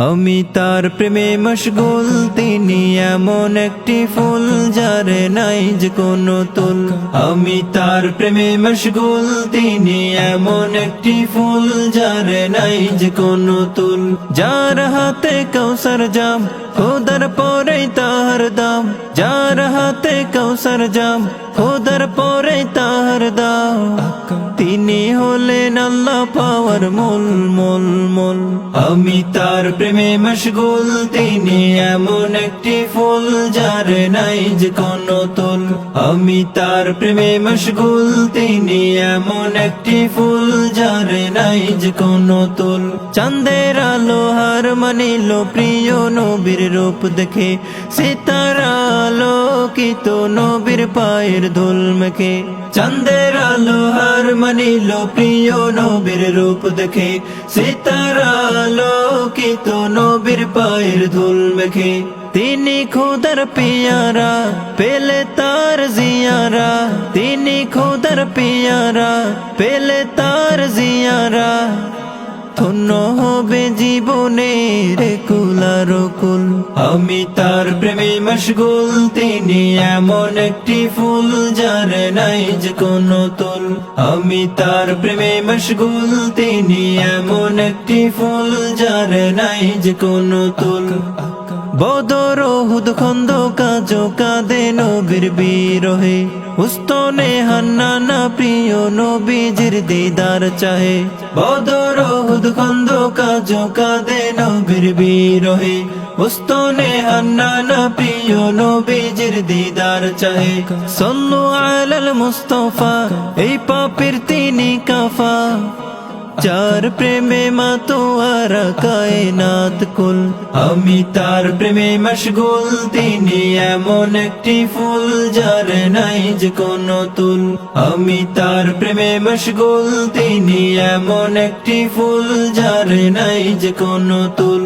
আমি তার প্রেমে মশগুল, তিনি এমন একটি ফুল যার নাই যে কোনো তুল। আমি তার প্রেমে মশগুল, তিনি এমন একটি ফুল যার নাই যে কোনো তুল। যার হাতে কৌসর জাম, খোদার পরে তার দাম। যার হাতে কৌসর জাম, খোদার পরে তার দাম। তিনি হলেন আল্লাহ পাওয়ার মূল মূল মূল। আমি তার প্রেমে মশগুল, তিনি এমন একটি ফুল যার নাই যে কোনো তুল। আমি তার প্রেমে মশগুল, তিনি এমন একটি ফুল যার নাই যে কোনো তুল। চাঁদের আলো হার মানিল প্রিয় নবীর রূপ দেখে, সিতারা আলোকিত নবীর পায়ের ধুল মেখে। চাঁদের আলো হার মানিল প্রিয় নবীর রূপ দেখে, সিতারা আলোকিত নবীর পায়ের ধুল মেখে। তিনি খোদার পিয়ারা, পেলে তার জিয়ারা। তিনি খোদার পিয়ারা, পেলে তার জিয়ারা। ধন্য হবে জীবনের কুলার কুল। আমি তার প্রেমে মশগুল, তিনি এমন একটি ফুল যার নাই যে কোনো তুল। আমি তার প্রেমে মশগুল, তিনি এমন একটি ফুল যার নাই যে কোনো তুল। বদর উহুদ খন্দক কাঁদে নবীর বিরহে, উস্তনে হান্নানা প্রিয় নবীজির দিদার চাহে। বদর উহুদ খন্দক কাঁদে নবীর বিরহে, উস্তনে হান্নানা প্রিয় নবীজির দিদার চাহে। সাল্লু আলাল মুস্তাফা, এই পাপীর তিনি কাফা। যার প্রেমে মাতোয়ারা কায়নাত কুল। আমি তার প্রেমে মশগুল, তিনি এমন একটি ফুল যার নাই যে কোনো তুল। আমি তার প্রেমে মশগুল, তিনি এমন একটি ফুল যার নাই যে কোনো তুল।